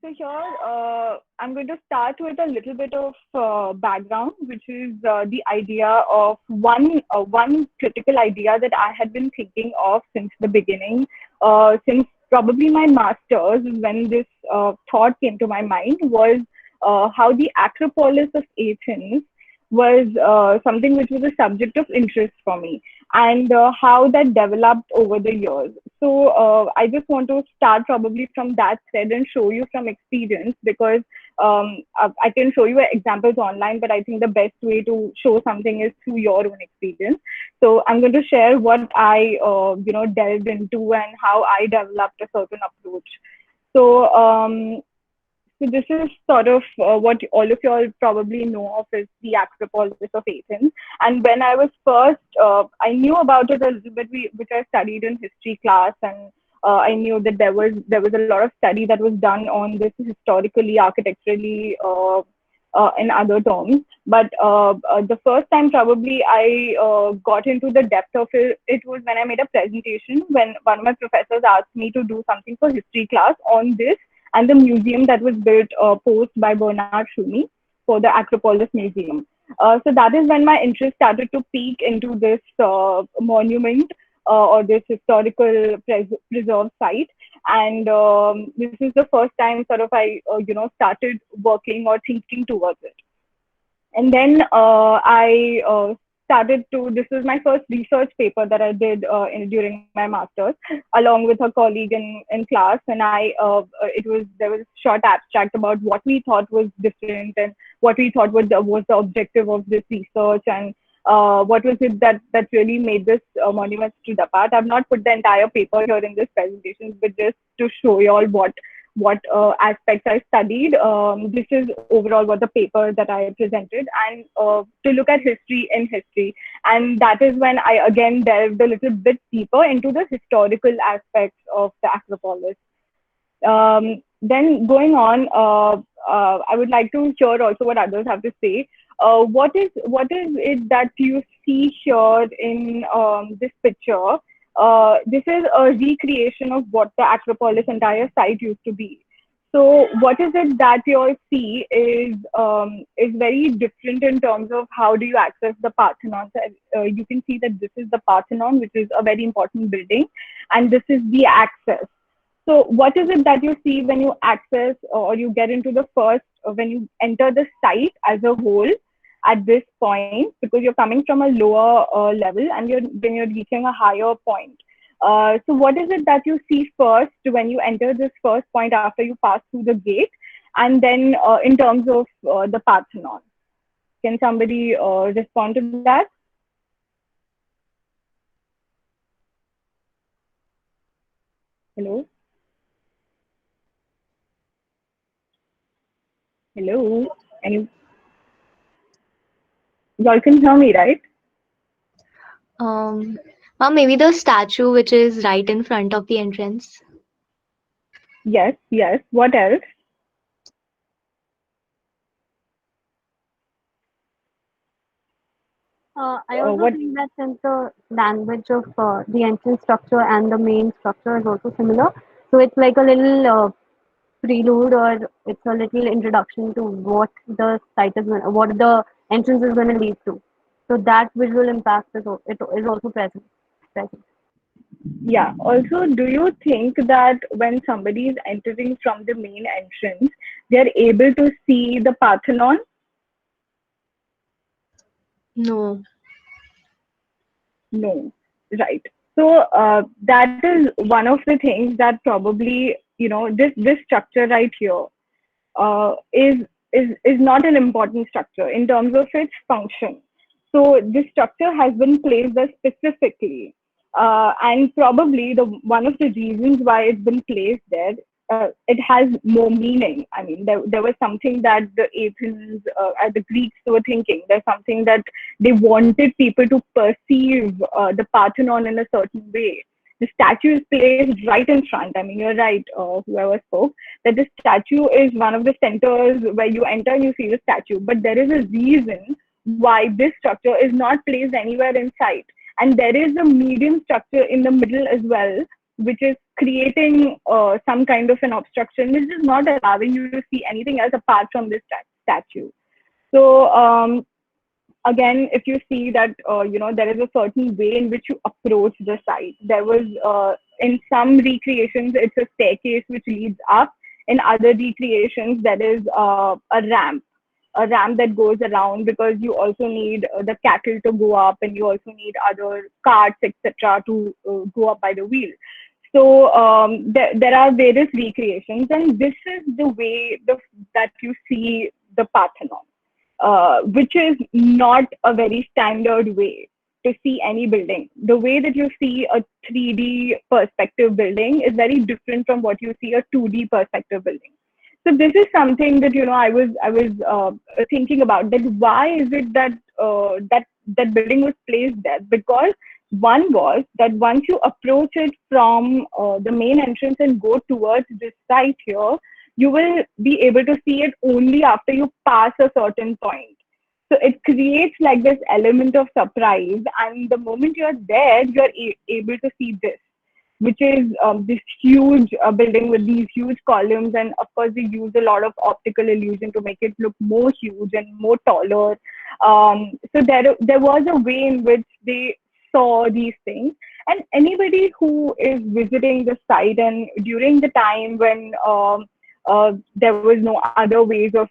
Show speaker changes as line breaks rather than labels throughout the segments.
So here, I'm going to start with a little bit of background, which is the idea of one critical idea that I had been thinking of since the beginning, since probably my master's, when this thought came to my mind, was how the Acropolis of Athens was something which was a subject of interest for me, and how that developed over the years. So I just want to start probably from that thread and show you from experience, because I can show you examples online, but I think the best way to show something is through your own experience. So I'm going to share what I delved into and how I developed a certain approach. So so this is sort of what all of you all probably know of is the Acropolis of Athens. And when I was first, I knew about it a little bit, which I studied in history class, and I knew that there was a lot of study that was done on this historically, architecturally, in other terms. But the first time probably I got into the depth of it was when I made a presentation, when one of my professors asked me to do something for history class on this and the museum that was built post by Bernard Shumi for the Acropolis Museum. So that is when my interest started to peak into this monument or this historical preserve site. And this is the first time sort of I started working or thinking towards it. And then I started to, this was my first research paper that I did during my master's, along with a colleague in class. And there was a short abstract about what we thought was different and what we thought was the objective of this research, and what was it that really made this monument stood apart. I've not put the entire paper here in this presentation, but just to show you all what aspects I studied. This is overall what the paper that I presented, and to look at history in history. And that is when I again delved a little bit deeper into the historical aspects of the Acropolis. Then going on, I would like to hear also what others have to say. What is it that you see here in this picture? This is a recreation of what the Acropolis entire site used to be. So what is it that you see is very different in terms of how do you access the Parthenon. So, you can see that this is the Parthenon, which is a very important building, and this is the access. So what is it that you see when you access or you get into the first, when you enter the site as a whole at this point, because you're coming from a lower level and then you're reaching a higher point. So what is it that you see first when you enter this first point after you pass through the gate, and then in terms of the Parthenon? Can somebody respond to that? Hello? Hello? Y'all can hear me, right?
Maybe the statue which is right in front of the entrance.
Yes. What else?
I also think that since the language of the entrance structure and the main structure is also similar, so it's like a little prelude, or it's a little introduction to what the site is what the entrance is going to lead to. So that visual impact is also present.
Yeah. Also, do you think that when somebody is entering from the main entrance, they're able to see the Parthenon?
No.
Right. So that is one of the things that probably, this structure right here is not an important structure in terms of its function. So this structure has been placed there specifically, and probably one of the reasons why it's been placed there, it has more meaning. I mean, there was something that the Athens, the Greeks were thinking. There's something that they wanted people to perceive the Parthenon in a certain way. The statue is placed right in front. I mean, you're right, whoever spoke, that the statue is one of the centers where you enter and you see the statue. But there is a reason why this structure is not placed anywhere in sight. And there is a medium structure in the middle as well, which is creating some kind of an obstruction, which is not allowing you to see anything else apart from this statue. So again, if you see that, there is a certain way in which you approach the site. There was, in some recreations, it's a staircase which leads up. In other recreations, there is a ramp that goes around, because you also need the cattle to go up, and you also need other carts, etc., to go up by the wheel. So there are various recreations, and this is the way that you see the Parthenon, which is not a very standard way to see any building. The way that you see a 3D perspective building is very different from what you see a 2D perspective building. So this is something that I was thinking about, that why is it that that building was placed there? Because one was that once you approach it from the main entrance and go towards this site here, you will be able to see it only after you pass a certain point. So it creates like this element of surprise, and the moment you're there, you're able to see this, which is this huge building with these huge columns, and of course they use a lot of optical illusion to make it look more huge and more taller. So there was a way in which they saw these things, and anybody who is visiting the site, and during the time when there was no other ways of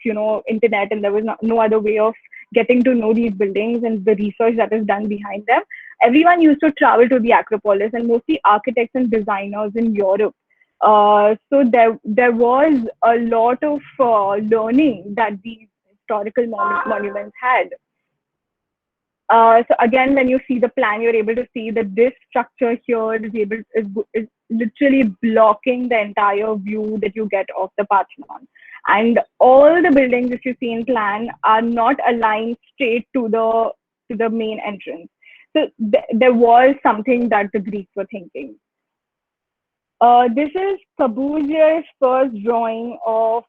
internet, and there was no other way of getting to know these buildings and the research that is done behind them, everyone used to travel to the Acropolis, and mostly architects and designers in Europe. So there was a lot of learning that these historical monuments had. So again, when you see the plan, you're able to see that this structure here is literally blocking the entire view that you get of the Parthenon. And all the buildings, if you see in plan, are not aligned straight to the main entrance. So there was something that the Greeks were thinking. This is Corbusier's first drawing of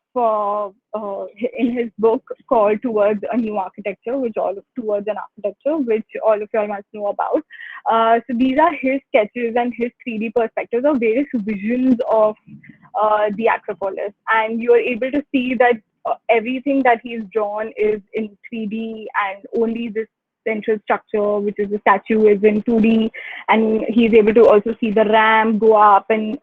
in his book called Towards a New Architecture, Towards an Architecture, which all of you all must know about. So these are his sketches and his 3D perspectives of various visions of the Acropolis, and you are able to see that everything that he's drawn is in 3D, and only this central structure, which is the statue, is in 2D, and he's able to also see the ramp go up, and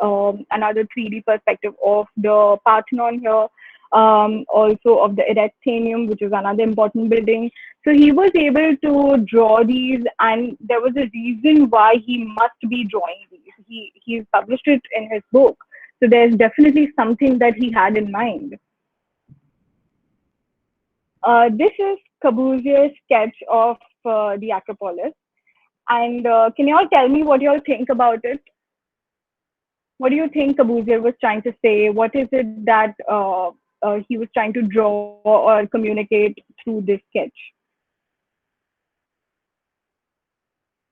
another 3D perspective of the Parthenon here, also of the Erectanium, which is another important building. So he was able to draw these, and there was a reason why he must be drawing these. He's published it in his book, so there's definitely something that he had in mind. This is Corbusier's sketch of the Acropolis, and can you all tell me what you all think about it? What do you think Corbusier was trying to say? What is it that he was trying to draw or communicate through this sketch?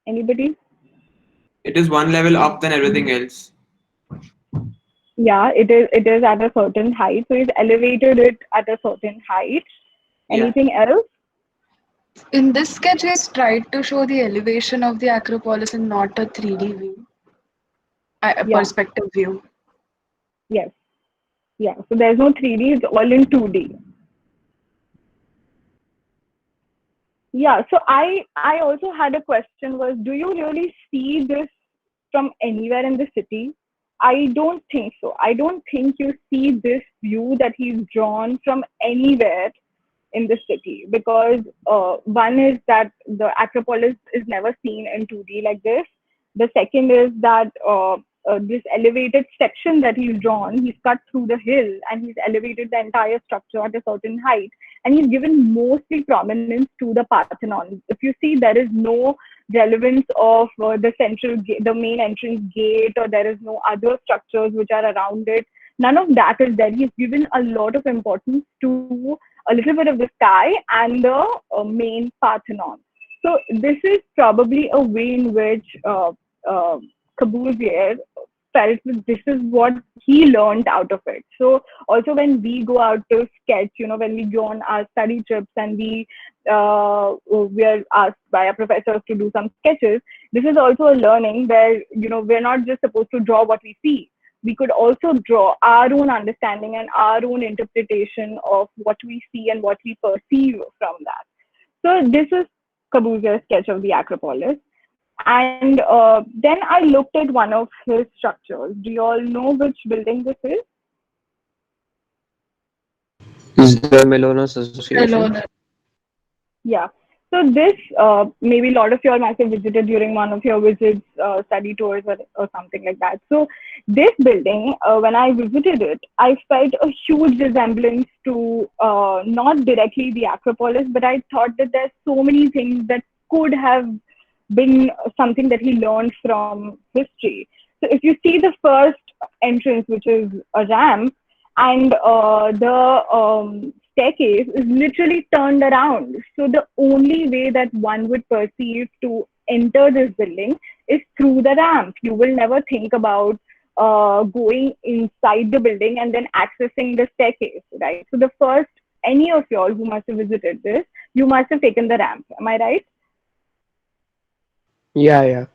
Anybody?
It is one level up than everything else.
Yeah, it is at a certain height. So he's elevated it at a certain height. Anything else?
In this sketch, he's tried to show the elevation of the Acropolis and not a 3D view, a perspective view.
Yes. Yeah. So there's no 3D, it's all in 2D. Yeah. So I also had a question was, do you really see this from anywhere in the city? I don't think so. I don't think you see this view that he's drawn from anywhere in the city, because one is that the Acropolis is never seen in 2D like this. The second is that this elevated section that he's drawn, he's cut through the hill and he's elevated the entire structure at a certain height, and he's given mostly prominence to the Parthenon. If you see, there is no relevance of the main entrance gate, or there is no other structures which are around it. None of that is there. He's given a lot of importance to a little bit of the sky and the main Parthenon. So this is probably a way in which Corbusier felt that this is what he learned out of it. So also when we go out to sketch, when we go on our study trips and we are asked by our professors to do some sketches, this is also a learning where, we're not just supposed to draw what we see. We could also draw our own understanding and our own interpretation of what we see and what we perceive from that. So this is Corbusier's sketch of the Acropolis. And then I looked at one of his structures. Do you all know which building this is?
Is the Melonas Association?
Hello.
Yeah. So this, maybe a lot of you all might have visited during one of your visits, study tours or something like that. So this building, when I visited it, I felt a huge resemblance to not directly the Acropolis, but I thought that there's so many things that could have been something that he learned from history. So if you see the first entrance, which is a ramp, and the staircase is literally turned around. So the only way that one would perceive to enter this building is through the ramp. You will never think about going inside the building and then accessing the staircase, right? So the first, any of y'all who must have visited this, you must have taken the ramp. Am I right?
Yeah.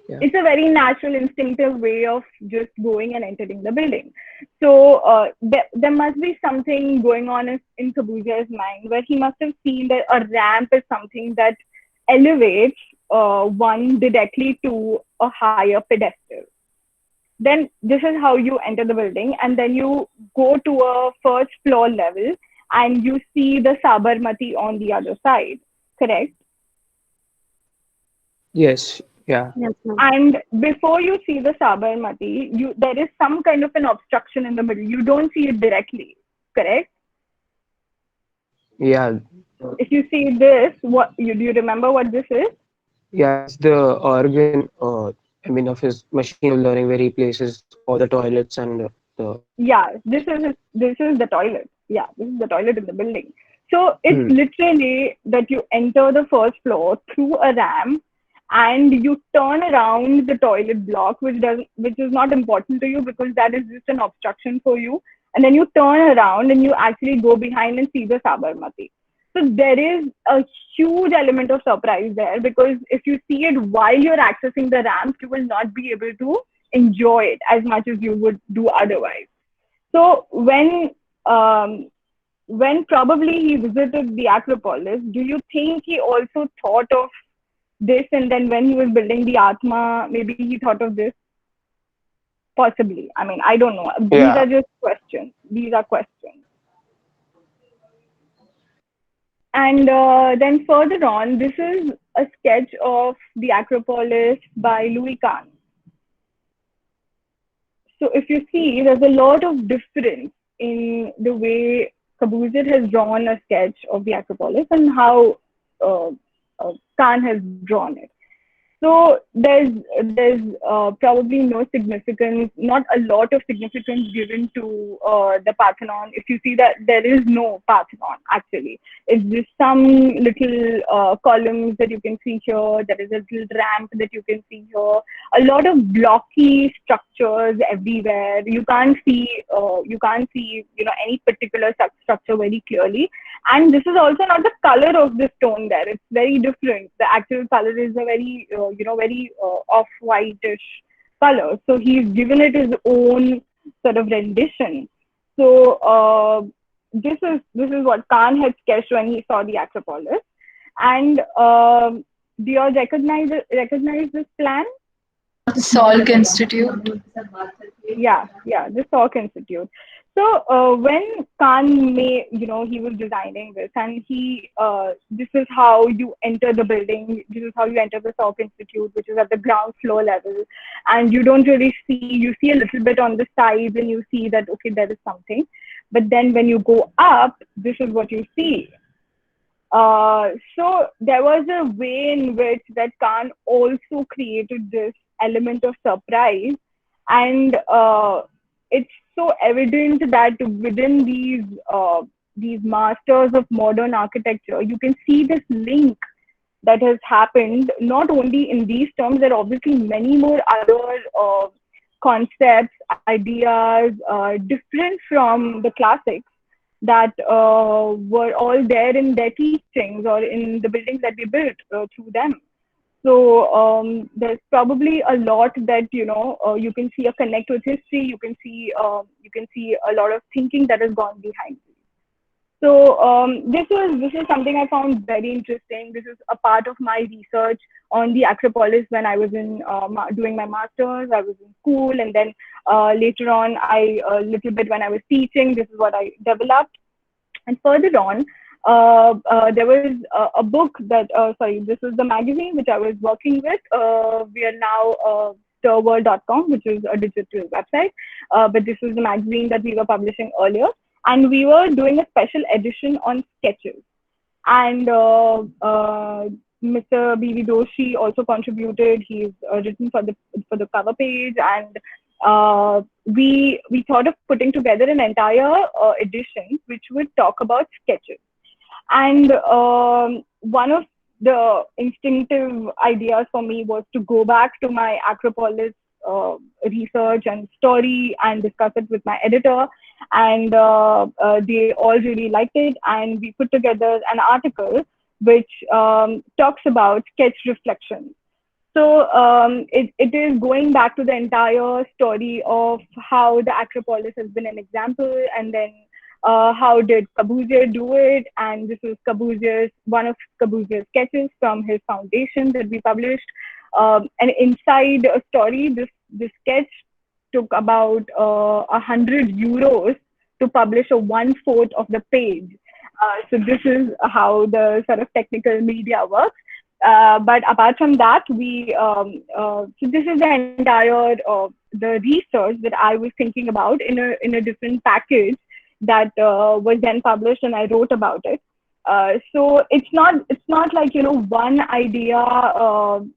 It's a very natural, instinctive way of just going and entering the building. So there must be something going on in Corbusier's mind where he must have seen that a ramp is something that elevates one directly to a higher pedestal. Then this is how you enter the building, and then you go to a first floor level and you see the Sabarmati on the other side, correct?
Yes. Yeah.
Yes, ma'am.
And before you see the Sabarmati, there is some kind of an obstruction in the middle. You don't see it directly, correct?
Yeah.
If you see this, do you remember what this is?
Yeah. It's the organ. Of his machine of learning where he places all the toilets and the.
Yeah, this is the toilet. Yeah, this is the toilet in the building. So it's literally that you enter the first floor through a ramp, and you turn around the toilet block, which is not important to you because that is just an obstruction for you. And then you turn around and you actually go behind and see the Sabarmati. So there is a huge element of surprise there, because if you see it while you're accessing the ramp, you will not be able to enjoy it as much as you would do otherwise. So when probably he visited the Acropolis, do you think he also thought of this, and then when he was building the Atma, maybe he thought of this? Possibly. I mean, I don't know. These are just questions. These are questions. And then further on, this is a sketch of the Acropolis by Louis Kahn. So if you see, there's a lot of difference in the way Corbusier has drawn a sketch of the Acropolis and how Kahn has drawn it. So there's probably no significance, not a lot of significance given to the Parthenon. If you see that there is no Parthenon actually, it's just some little columns that you can see here. There is a little ramp that you can see here. A lot of blocky structures everywhere. You can't see any particular structure very clearly. And this is also not the color of the stone there. It's very different. The actual color is a very, very off-whitish color. So he's given it his own sort of rendition. So this is what Kahn had sketched when he saw the Acropolis. And do you all recognize this plan?
The Salk Institute.
Yeah, the Salk Institute. So when Kahn he was designing this, and this is how you enter the building. This is how you enter the Salk Institute, which is at the ground floor level, and you don't really see. You see a little bit on the sides, and you see that okay, there is something. But then when you go up, this is what you see. So there was a way in which that Kahn also created this element of surprise, and it's so evident that within these masters of modern architecture, you can see this link that has happened not only in these terms. There are obviously many more other concepts, ideas, different from the classics, that were all there in their teachings or in the buildings that we built through them. So there's probably a lot that you can see a connect with history. You can see a lot of thinking that has gone behind it. So this is something I found very interesting. This is a part of my research on the Acropolis when I was in doing my masters. I was in school, and then later on, a little bit when I was teaching. This is what I developed. And further on, there was a book that this was the magazine which I was working with. We are now stirworld.com, which is a digital website, but this was the magazine that we were publishing earlier. And we were doing a special edition on sketches. And Mr. B.V. Doshi also contributed. He's written for the cover page. And we thought of putting together an entire edition which would talk about sketches. And one of the instinctive ideas for me was to go back to my Acropolis research and story and discuss it with my editor. And they all really liked it. And we put together an article which talks about sketch reflections. So it is going back to the entire story of how the Acropolis has been an example, and then how did Corbusier do it? And this is one of Corbusier's sketches from his foundation that we published. And inside a story, this sketch took about 100 euros to publish a 1/4 of the page. So this is how the sort of technical media works. But apart from that, so this is the entire the research that I was thinking about in a different package that was then published, and I wrote about it. So it's not like one idea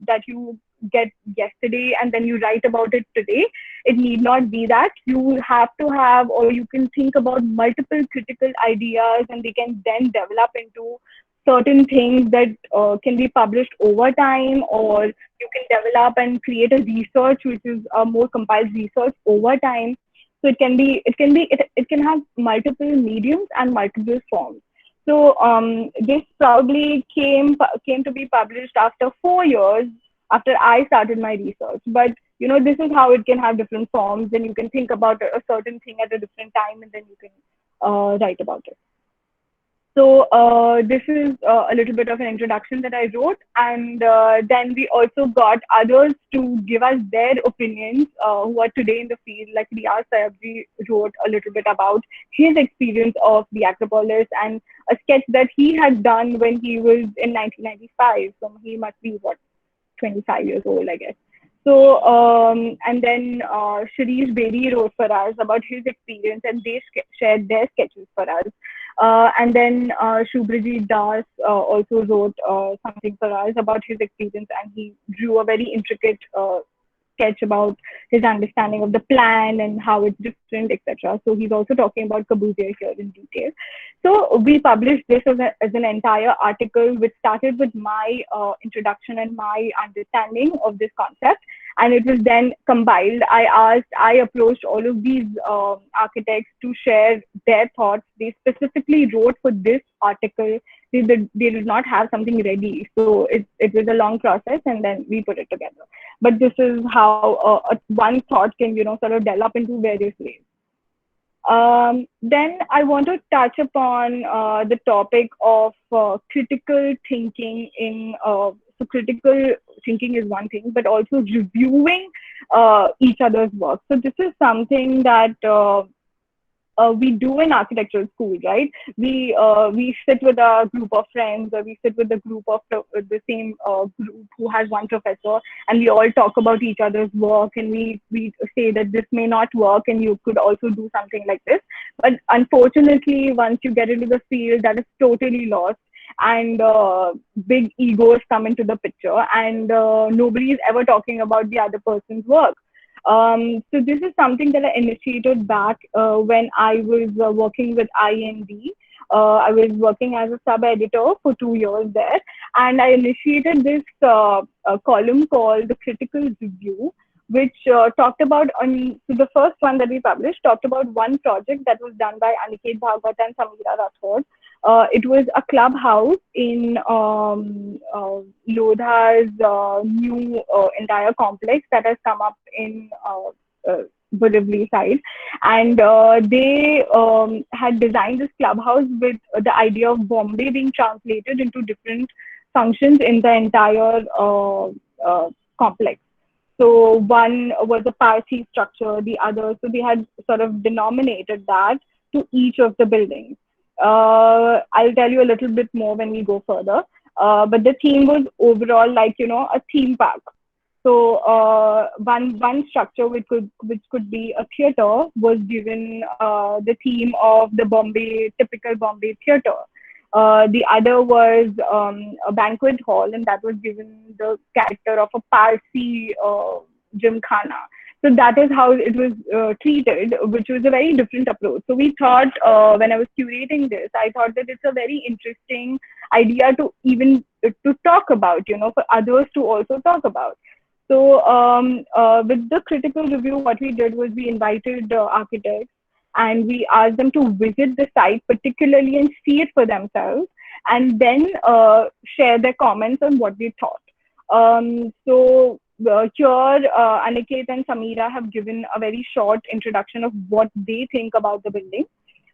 that you get yesterday and then you write about it today. It need not be that. You have to have, or you can think about multiple critical ideas, and they can then develop into certain things that can be published over time, or you can develop and create a research which is a more compiled research over time. So it can have multiple mediums and multiple forms. So this probably came to be published after 4 years after I started my research. But this is how it can have different forms, and you can think about a certain thing at a different time, and then you can write about it. So this is a little bit of an introduction that I wrote, and then we also got others to give us their opinions who are today in the field. Like Riyaz Sayabji wrote a little bit about his experience of the Acropolis and a sketch that he had done when he was in 1995. So he must be 25 years old, I guess. So, and then Shirish Bedi wrote for us about his experience, and they shared their sketches for us. And then Shubhrajit Das also wrote something for us about his experience, and he drew a very intricate sketch about his understanding of the plan and how it's different, etc. So he's also talking about Corbusier here in detail. So we published this as an entire article, which started with my introduction and my understanding of this concept, and it was then compiled. I approached all of these architects to share their thoughts. They specifically wrote for this article. They did not have something ready, so it was a long process, and then we put it together. But this is how one thought can sort of develop into various ways. Then I want to touch upon the topic of critical thinking so critical thinking is one thing, but also reviewing each other's work. So this is something that we do in architectural school, right? We sit with a group of friends, or we sit with a group of the same group who has one professor, and we all talk about each other's work, and we say that this may not work, and you could also do something like this. But unfortunately, once you get into the field, that is totally lost, and big egos come into the picture, and nobody is ever talking about the other person's work. So this is something that I initiated back when I was working with IND. I was working as a sub-editor for 2 years there, and I initiated this column called The Critical Review, which talked about, so the first one that we published talked about one project that was done by Aniket Bhagwat and Samira Rathod, It was a clubhouse in Lodha's new entire complex that has come up in Borivali side, and they had designed this clubhouse with the idea of Bombay being translated into different functions in the entire complex. So one was a Parsi structure, the other, so they had sort of denominated that to each of the buildings. I'll tell you a little bit more when we go further. But the theme was overall like, a theme park. So one structure which could be a theater was given the theme of the typical Bombay theater. The other was a banquet hall, and that was given the character of a Parsi gymkhana. So that is how it was treated, which was a very different approach. So we thought, when I was curating this, I thought that it's a very interesting idea to even to talk about, for others to also talk about. So with the critical review, what we did was we invited architects, and we asked them to visit the site particularly and see it for themselves, and then share their comments on what they thought. So here, Aniket and Samira have given a very short introduction of what they think about the building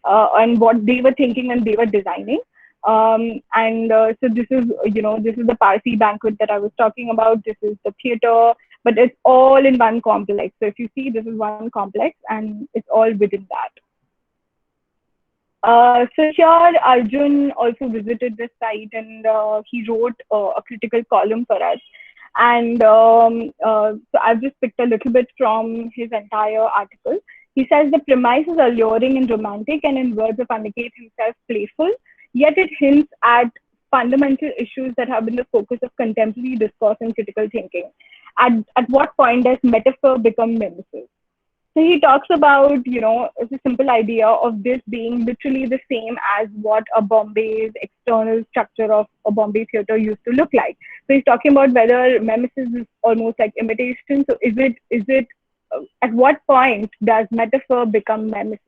and what they were thinking when they were designing. So this is, this is the Parsi banquet that I was talking about. This is the theater, but it's all in one complex. So if you see, this is one complex, and it's all within that. So here, Arjun also visited this site, and he wrote a critical column for us. And so I've just picked a little bit from his entire article. He says the premise is alluring and romantic, and in words of Aniket himself, playful, yet it hints at fundamental issues that have been the focus of contemporary discourse and critical thinking. At what point does metaphor become nemesis? So he talks about, it's a simple idea of this being literally the same as what a Bombay's external structure of a Bombay theater used to look like. So he's talking about whether mimesis is almost like imitation. So is it at what point does metaphor become nemesis?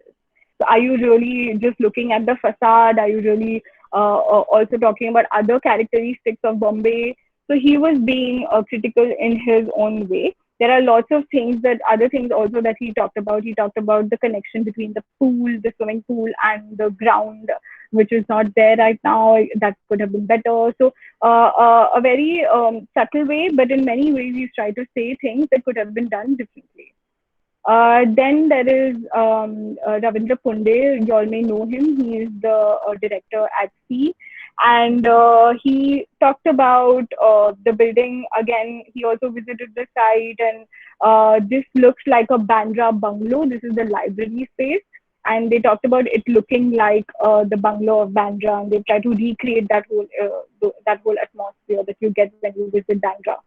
So are you really just looking at the facade? Are you really also talking about other characteristics of Bombay? So he was being critical in his own way. There are lots of things other things also that he talked about. He talked about the connection between the pool, the swimming pool, and the ground, which is not there right now. That could have been better. So a very subtle way, but in many ways he's tried to say things that could have been done differently. Then there is Davindra Punder. You all may know him. He is the director at C. And he talked about the building. Again, he also visited the site, and this looks like a Bandra bungalow. This is the library space. And they talked about it looking like the bungalow of Bandra, and they tried to recreate that whole atmosphere that you get when you visit Bandra.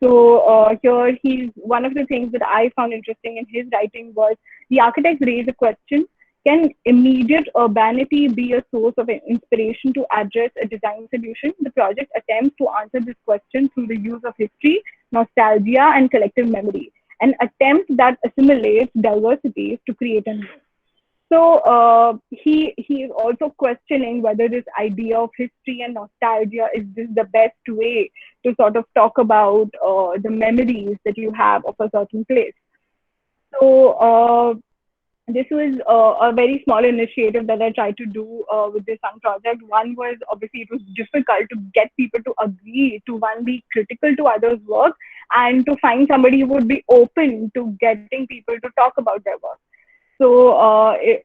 So here one of the things that I found interesting in his writing was the architects raise a question: can immediate urbanity be a source of inspiration to address a design solution? The project attempts to answer this question through the use of history, nostalgia, and collective memory, an attempt that assimilates diversities to create a new. So he is also questioning whether this idea of history and nostalgia is this the best way to sort of talk about the memories that you have of a certain place. So this was a very small initiative that I tried to do with this Sun project. One was, obviously, it was difficult to get people to agree to, one, be critical to others' work, and to find somebody who would be open to getting people to talk about their work. So,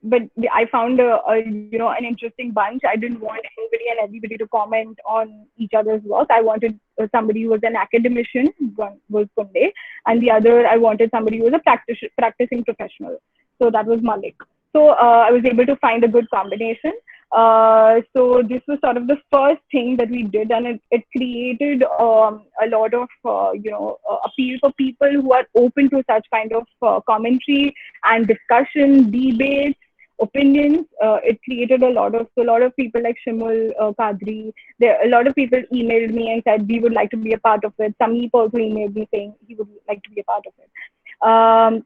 but I found an interesting bunch. I didn't want anybody and everybody to comment on each other's work. I wanted somebody who was an academician, one was Kunde, and the other I wanted somebody who was a practicing professional. So that was Malik. So I was able to find a good combination. So this was sort of the first thing that we did, and it created a lot of appeal for people who are open to such kind of commentary and discussion, debates, opinions. It created a lot of people like Shimul Kadri. A lot of people emailed me and said we would like to be a part of it. Sameep also emailed me saying he would like to be a part of it.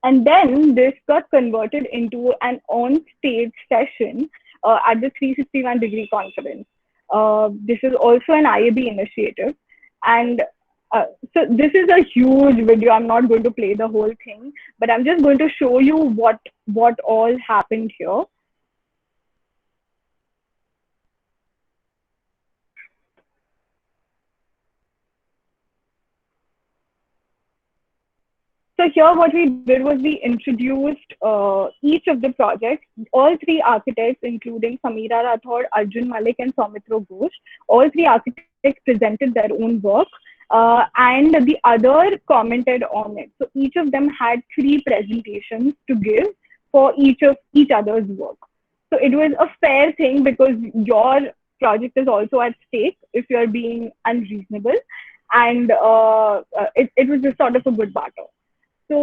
And then this got converted into an on-stage session at the 361-degree conference. This is also an IAB initiative. And so this is a huge video. I'm not going to play the whole thing, but I'm just going to show you what all happened here. So here what we did was we introduced each of the projects, all three architects, including Sameera Rathod, Arjun Malik, and Soumitra Ghosh. All three architects presented their own work, and the other commented on it. So each of them had 3 presentations to give for each other's work. So it was a fair thing because your project is also at stake if you're being unreasonable, and it was just sort of a good battle. So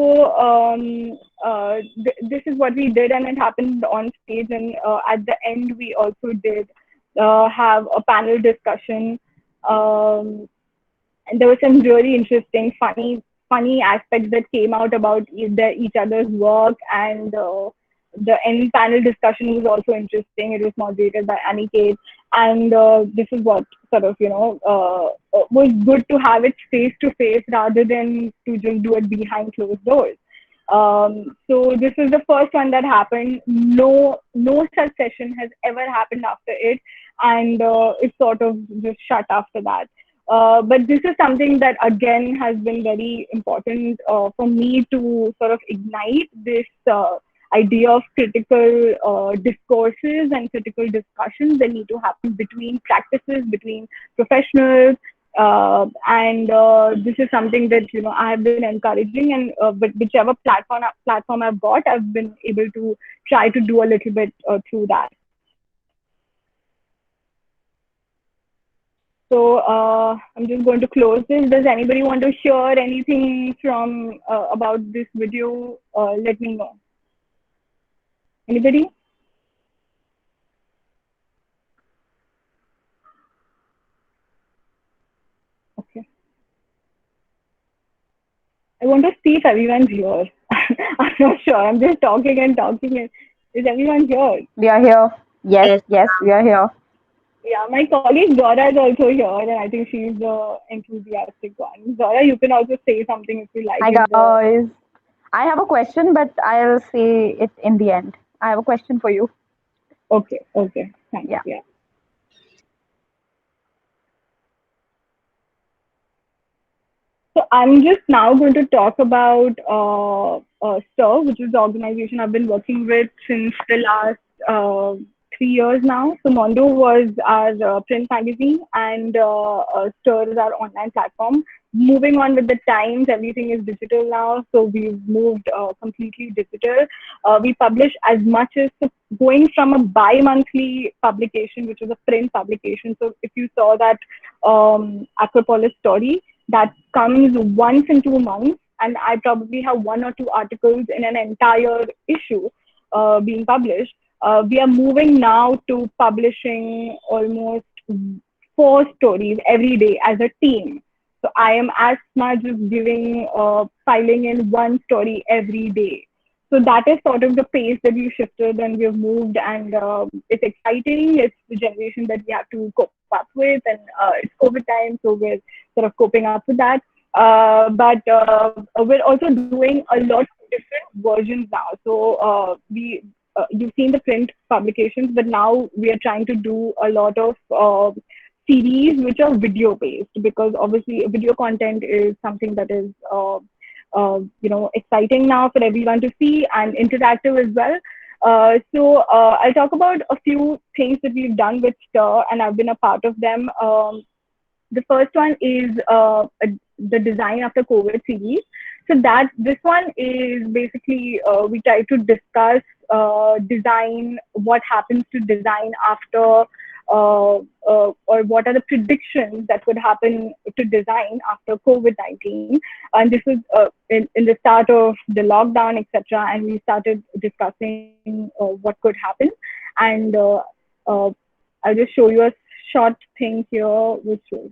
this is what we did, and it happened on stage. And at the end, we also did have a panel discussion. And there were some really interesting, funny aspects that came out about each other's work. And the end panel discussion was also interesting. It was moderated by Aniket. And this is what sort of, was good to have it face to face rather than to just do it behind closed doors. So this is the first one that happened. No such session has ever happened after it. And it sort of just shut after that. But this is something that, again, has been very important for me to sort of ignite this idea of critical discourses and critical discussions that need to happen between practices, between professionals. And this is something that, I have been encouraging. And but whichever platform I've got, I've been able to try to do a little bit through that. So I'm just going to close this. Does anybody want to share anything from about this video? Let me know. Anybody? Okay. I want to see if everyone's here. I'm not sure. I'm just talking and talking. Is everyone here?
We are here. Yes, we are here.
Yeah, my colleague Zora is also here, and I think she's the enthusiastic one. Zora, you can also say something if you like.
Hi guys. I have a question, but I'll say it in the end. I have a question for you.
Okay, thanks. Yeah. So I'm just now going to talk about STIR, which is the organization I've been working with since the last 3 years now. So Mondo was our print magazine, and STIR is our online platform. Moving on with the times, everything is digital now. So we've moved completely digital. We publish as much as going from a bi-monthly publication, which was a print publication. So if you saw that Acropolis story, that comes once in 2 months, and I probably have 1 or 2 articles in an entire issue being published. We are moving now to publishing almost 4 stories every day as a team. So I am as much as filing in 1 story every day. So that is sort of the pace that we've shifted and we've moved, and it's exciting. It's the generation that we have to cope up with, and it's COVID time, so we're sort of coping up with that. But we're also doing a lot of different versions now. So you've seen the print publications, but now we are trying to do a lot of series which are video based, because obviously video content is something that is exciting now for everyone to see, and interactive as well. So I'll talk about a few things that we've done with STIR, and I've been a part of them. The first one is the Design After COVID series. So this one is basically we try to discuss design, what happens to design after, or what are the predictions that could happen to design after COVID-19. And this was in the start of the lockdown, etc. And we started discussing what could happen. And I'll just show you a short thing here, which will.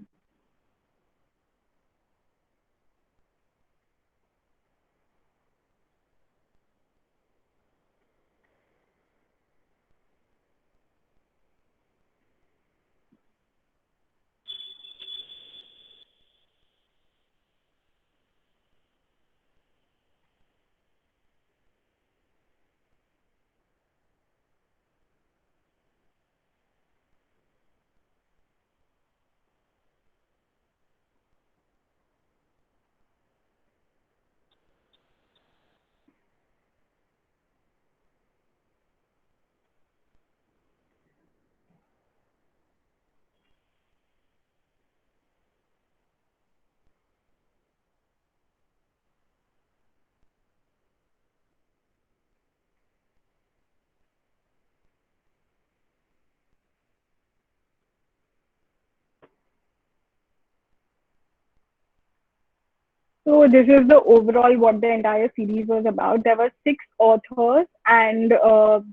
So this is the overall what the entire series was about. There were 6 authors, and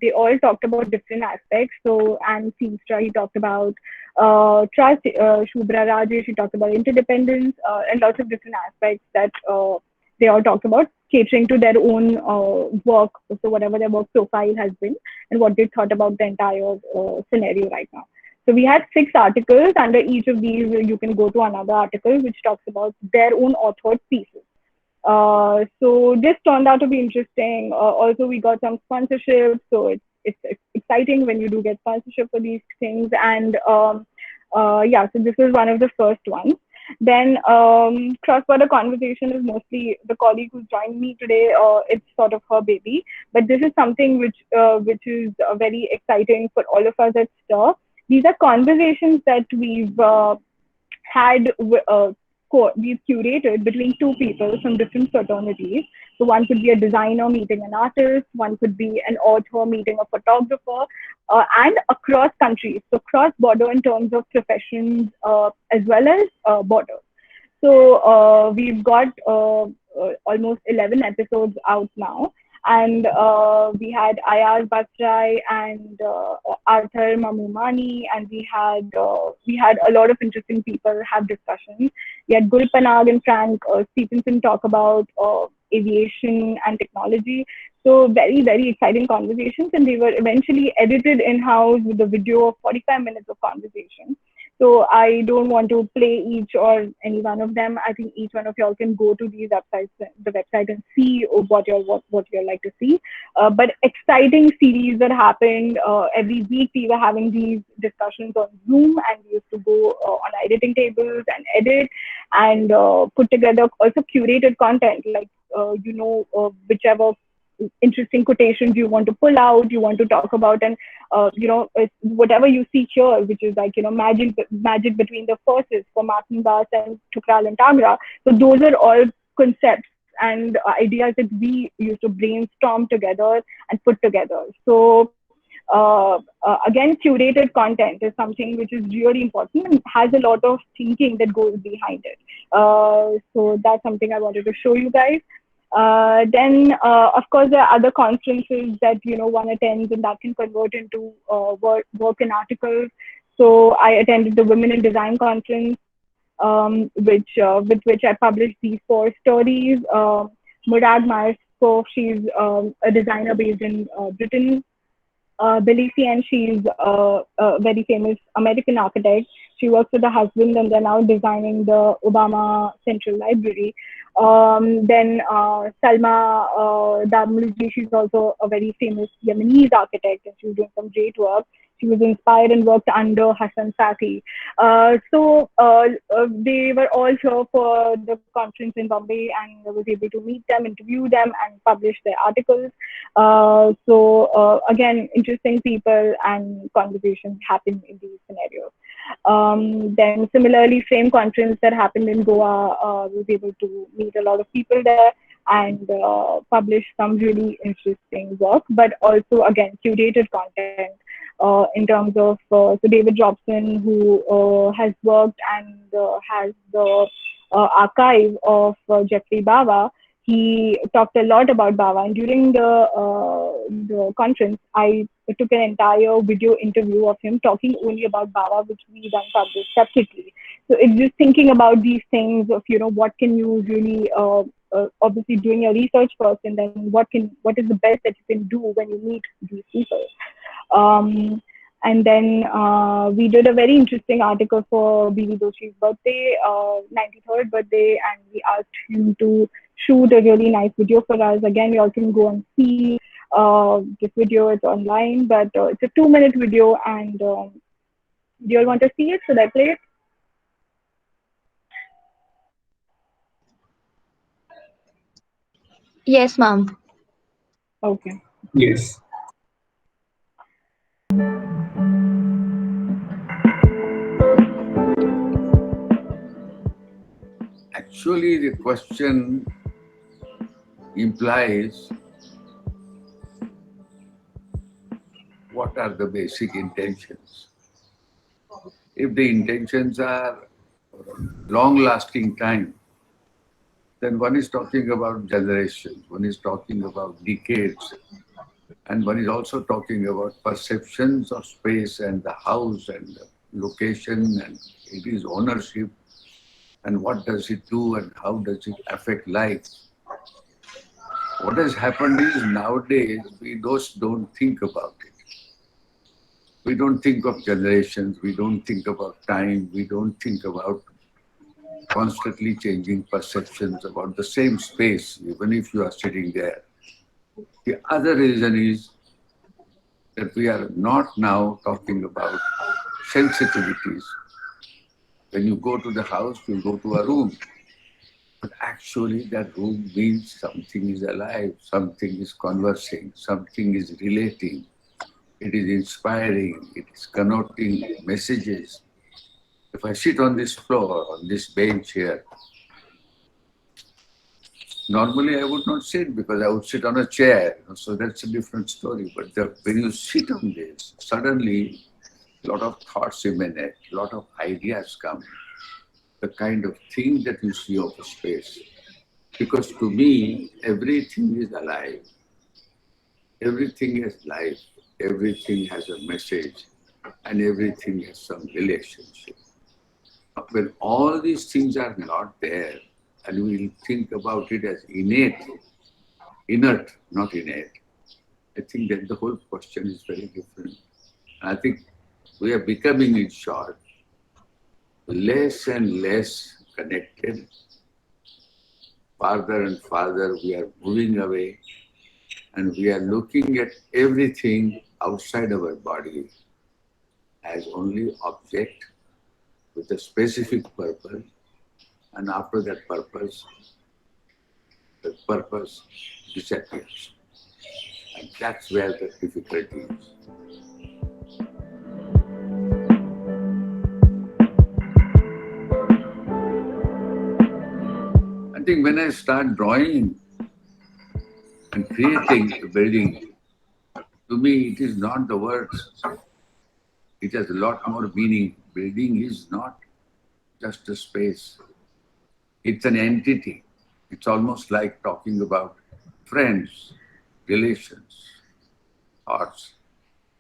they all talked about different aspects. So Anne Feenstra, he talked about trust. Shubhra Rajesh, he talked about interdependence, and lots of different aspects that they all talked about, catering to their own work. So whatever their work profile has been, and what they thought about the entire scenario right now. So we had 6 articles. Under each of these, you can go to another article which talks about their own authored pieces. So this turned out to be interesting. Also, we got some sponsorship, so it's exciting when you do get sponsorship for these things. And yeah, so this is one of the first ones. Then cross-border conversation is mostly the colleague who's joined me today. It's sort of her baby, but this is something which is very exciting for all of us at STIR. These are conversations that we've had we've curated between 2 people from different fraternities. So one could be a designer meeting an artist, one could be an author meeting a photographer, and across countries. So cross-border in terms of professions as well as borders. So we've got almost 11 episodes out now. And we had Ayaz Basrai and Arthur Mamumani, and we had a lot of interesting people have discussions. We had Gul Panag and Frank Stephenson talk about aviation and technology. So very, very exciting conversations, and they were eventually edited in-house with a video of 45 minutes of conversation. So I don't want to play each or any one of them. I think each one of y'all can go to these websites, the website, and see what you'll like to see. But exciting series that happened every week. We were having these discussions on Zoom, and we used to go on editing tables and edit and put together also curated content, like whichever interesting quotations you want to pull out, you want to talk about, and whatever you see here, which is like magic between the forces for Martin Bass and Tukral and Tagra. So those are all concepts and ideas that we used to brainstorm together and put together. So again, curated content is something which is really important and has a lot of thinking that goes behind it. So that's something I wanted to show you guys. Then, of course, there are other conferences that one attends, and that can convert into work and articles. So I attended the Women in Design conference, with which I published these 4 stories. Murad Marskov, she's a designer based in Britain. Billy Cien, she's a very famous American architect. She works with her husband, and they're now designing the Obama Central Library. Then Salma Damulji, she's also a very famous Yemenese architect, and she's doing some great work. She was inspired and worked under Hassan Safi. So they were all here for the conference in Bombay, and I was able to meet them, interview them, and publish their articles. So again, interesting people and conversations happen in these scenarios. Then similarly, same conference that happened in Goa, was able to meet a lot of people there and publish some really interesting work, but also again curated content in terms of so David Jobson, who has worked and has the archive of Jeffrey Bawa. He talked a lot about Bawa, and during the conference, I took an entire video interview of him talking only about Bawa, which we then published separately. So it's just thinking about these things of what can you really obviously doing your research first, and then what is the best that you can do when you meet these people. And then we did a very interesting article for B.V. Doshi's birthday, 93rd birthday, and we asked him to shoot a really nice video for us. Again, you all can go and see this video. It's online, but it's a 2-minute video, and do you all want to see it? Should I play it?
Yes, ma'am.
Okay.
Yes.
Actually, the question implies what are the basic intentions. If the intentions are long-lasting time, then one is talking about generations, one is talking about decades, and one is also talking about perceptions of space and the house and the location and its ownership and what does it do and how does it affect life. What has happened is nowadays we just don't think about it. We don't think of generations, we don't think about time, we don't think about constantly changing perceptions about the same space, even if you are sitting there. The other reason is that we are not now talking about sensitivities. When you go to the house, you go to a room. But actually that room means something is alive, something is conversing, something is relating. It is inspiring, it is connoting messages. If I sit on this floor, on this bench here, normally I would not sit because I would sit on a chair. So that's a different story. But when you sit on this, suddenly a lot of thoughts emanate, a lot of ideas come. The kind of thing that you see of a space. Because to me, everything is alive. Everything has life. Everything has a message. And everything has some relationship. When all these things are not there, and we think about it as inert, not innate, I think that the whole question is very different. And I think we are becoming, in short, less and less connected. Farther and farther we are moving away, and we are looking at everything outside our body as only object with a specific purpose, and after that purpose, the purpose disappears. And that's where the difficulty is. I think when I start drawing and creating a building, to me it is not the words. It has a lot more meaning. Building is not just a space. It's an entity. It's almost like talking about friends, relations, thoughts.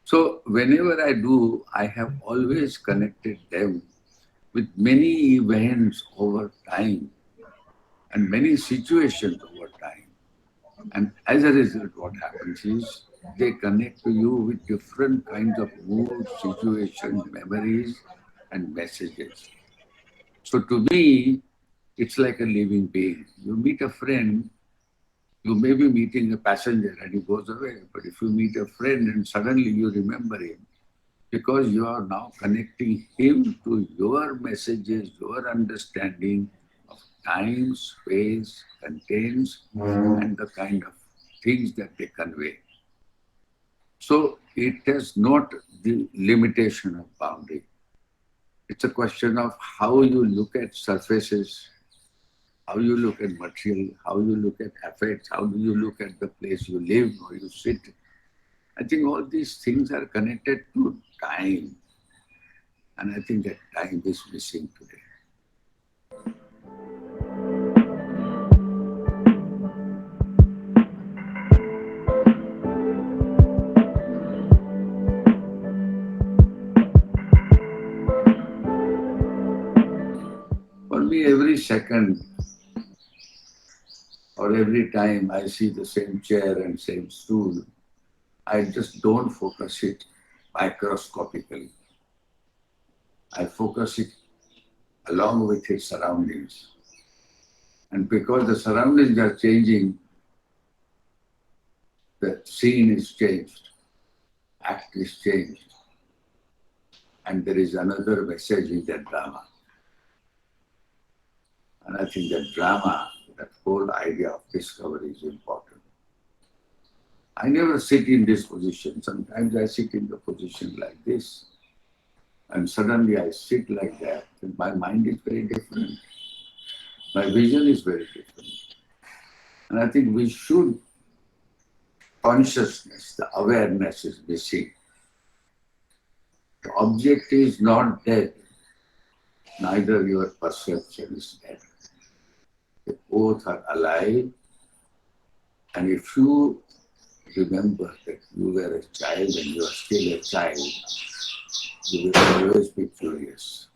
So whenever I do, I have always connected them with many events over time and many situations over time. And as a result, what happens is they connect to you with different kinds of moods, situations, memories, and messages. So to me, it's like a living being. You meet a friend, you may be meeting a passenger and he goes away. But if you meet a friend and suddenly you remember him, because you are now connecting him to your messages, your understanding of time, space, contents, and the kind of things that they convey. So it has not the limitation of boundary. It's a question of how you look at surfaces, how you look at material, how you look at affects, how do you look at the place you live or you sit. I think all these things are connected to time. And I think that time is missing today. For me, every second or every time I see the same chair and same stool, I just don't focus it microscopically. I focus it along with its surroundings. And because the surroundings are changing, the scene is changed, act is changed, and there is another message in that drama. And I think that drama, that whole idea of discovery is important. I never sit in this position. Sometimes I sit in the position like this, and suddenly I sit like that, and my mind is very different. My vision is very different. And I think we should, consciousness, the awareness is missing. The object is not dead, neither your perception is dead. They both are alive. And if you remember that you were a child and you are still a child, you will always be curious.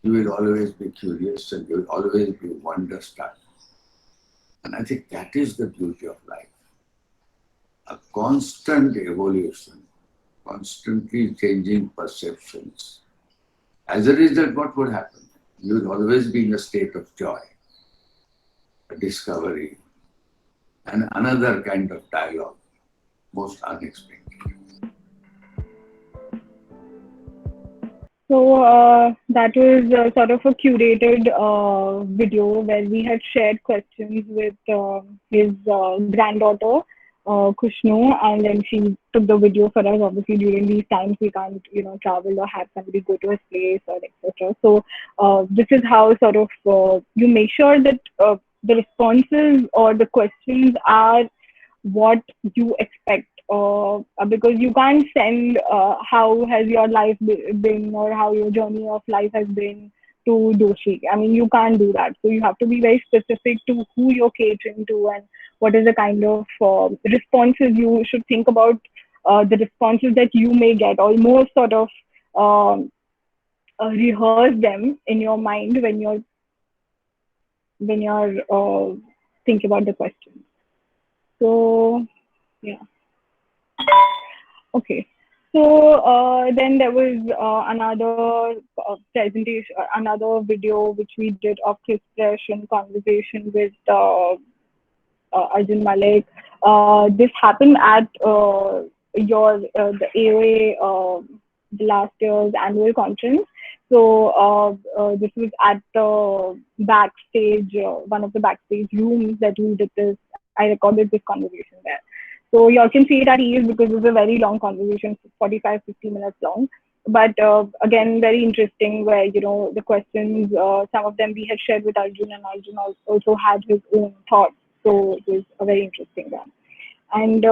You will always be curious and you will always be wonder-struck. And I think that is the beauty of life. A constant evolution, constantly changing perceptions. As a result, what would happen? You will always be in a state of joy, a discovery, and another kind of dialogue, most unexpected.
So that was sort of a curated video where we had shared questions with his granddaughter, Kushnu, and then she took the video for us. Obviously, during these times, we can't, travel or have somebody go to his place or etc. So this is how sort of you make sure that the responses or the questions are what you expect, because you can't send how has your life been or how your journey of life has been to Doshi. I mean, you can't do that. So you have to be very specific to who you're catering to and what is the kind of responses you should think about. The responses that you may get, almost sort of rehearse them in your mind when you're thinking about the question. So yeah. Okay. So then there was another presentation, another video which we did of Chris Fresh in conversation with Arjun Malik. This happened at the AOA, the last year's annual conference. So this was at the backstage, one of the backstage rooms that we did this. I recorded this conversation there. So you all can see it at ease because it's a very long conversation, 45, 50 minutes long. But again, very interesting where, the questions, some of them we had shared with Arjun, and Arjun also had his own thoughts. So it was a very interesting one. And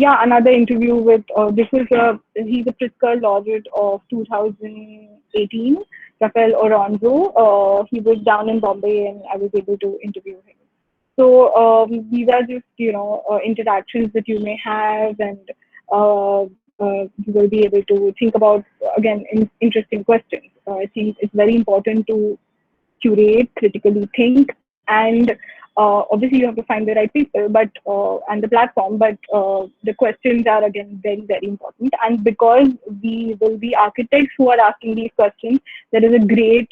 yeah, another interview with, he's a Pritzker laureate of 2018, Rafael Oronzo. He was down in Bombay and I was able to interview him. So these are just, interactions that you may have, and you will be able to think about, again, interesting questions. I think it's very important to curate, critically think, and obviously you have to find the right people, but and the platform, but the questions are again very, very important. And because we will be architects who are asking these questions, there is a great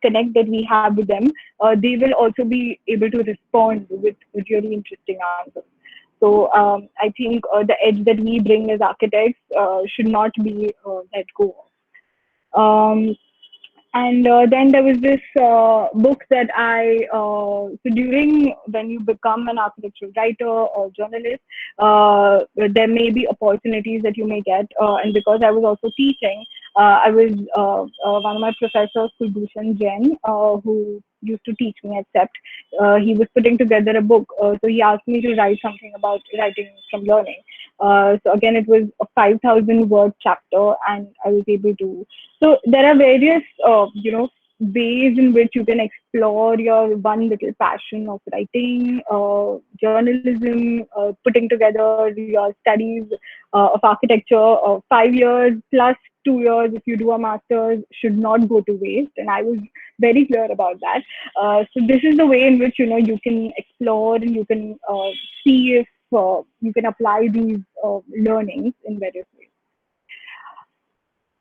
connect that we have with them. They will also be able to respond with really interesting answers. So I think the edge that we bring as architects should not be let go of. And then there was this book that so during when you become an architectural writer or journalist, there may be opportunities that you may get. And because I was also teaching, I was one of my professors, Kulbhushan Jain, who used to teach me at CEPT. He was putting together a book. So he asked me to write something about writing from learning. So again, it was a 5,000 word chapter, and I was able to. So there are various, ways in which you can explore your one little passion of writing, journalism, putting together your studies of architecture. 5 years plus 2 years, if you do a master's, should not go to waste. And I was very clear about that. So this is the way in which, you can explore and you can see if you can apply these learnings in various ways.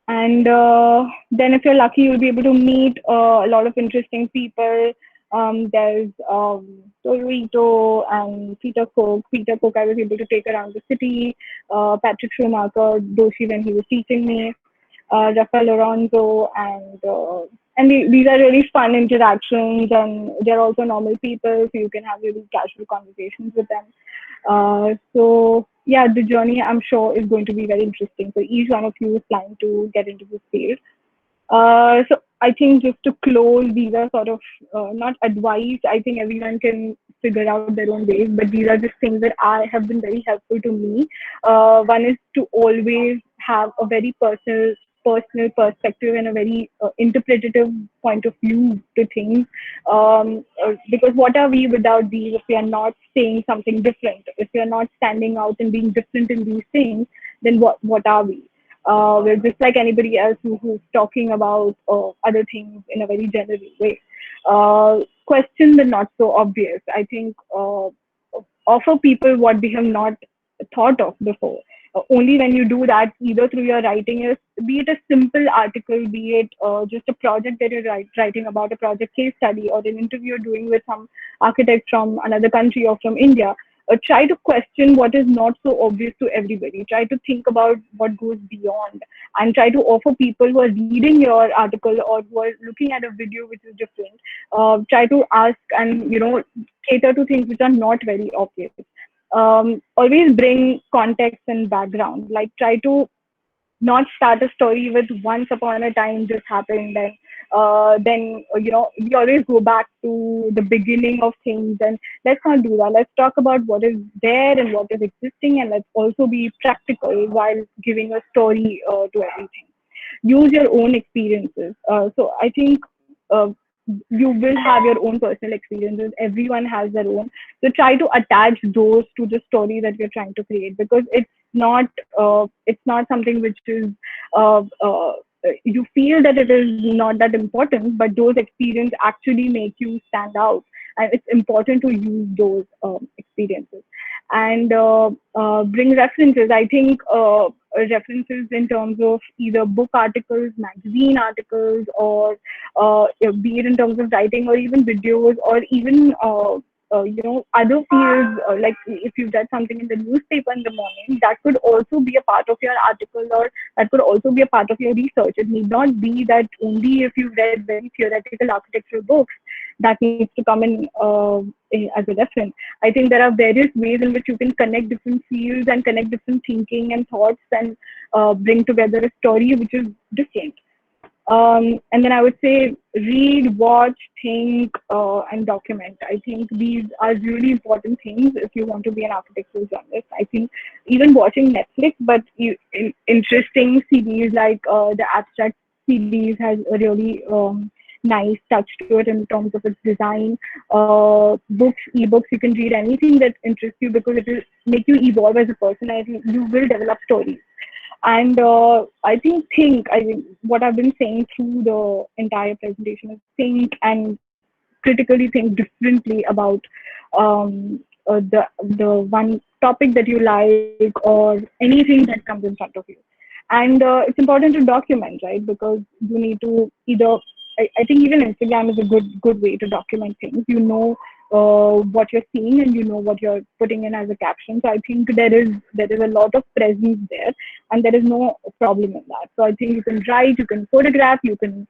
And then if you're lucky, you'll be able to meet a lot of interesting people. There's Torito and Peter Cook. Peter Cook, I was able to take around the city. Patrick Schumacher, Doshi when he was teaching me. Rafael Oronzo, and these are really fun interactions, and they're also normal people, so you can have really casual conversations with them. So yeah, the journey, I'm sure, is going to be very interesting. So each one of you is planning to get into this field. So I think just to close, these are sort of not advice. I think everyone can figure out their own ways, but these are just things that have been very helpful to me. One is to always have a very personal personal perspective and a very interpretative point of view to things. Because what are we without these if we are not saying something different? If we are not standing out and being different in these things, then what are we? We're just like anybody else who's talking about other things in a very general way. Question the not so obvious. I think offer people what they have not thought of before. Only when you do that, either through your writing, be it a simple article, be it just a project that you're writing about, a project case study, or an interview you're doing with some architect from another country or from India. Try to question what is not so obvious to everybody. Try to think about what goes beyond, and try to offer people who are reading your article or who are looking at a video which is different. Try to ask and cater to things which are not very obvious. Always bring context and background. Like, try to not start a story with once upon a time this happened, and then we always go back to the beginning of things, and let's not do that. Let's talk about what is there and what is existing, and let's also be practical while giving a story to everything. Use your own experiences. So I think you will have your own personal experiences. Everyone has their own. So try to attach those to the story that you're trying to create, because it's not something which is you feel that it is not that important, but those experiences actually make you stand out, and it's important to use those experiences. And bring references. I think references in terms of either book articles, magazine articles, or be it in terms of writing, or even videos, or even other fields, like if you've read something in the newspaper in the morning, that could also be a part of your article, or that could also be a part of your research. It need not be that only if you've read very theoretical architectural books that needs to come in as a reference. I think there are various ways in which you can connect different fields and connect different thinking and thoughts, and bring together a story which is different. And then I would say read, watch, think, and document. I think these are really important things if you want to be an architectural journalist. I think even watching Netflix, but interesting series like the Abstract series has a really nice touch to it in terms of its design. Books, ebooks, you can read anything that interests you, because it will make you evolve as a person. I think you will develop stories. And I think what I've been saying through the entire presentation is think and critically think differently about the one topic that you like, or anything that comes in front of you. And it's important to document, right? Because you need to either, I think even Instagram is a good way to document things. What you're seeing, and what you're putting in as a caption. So I think there is a lot of presence there, and there is no problem in that. So I think you can write, you can photograph, you can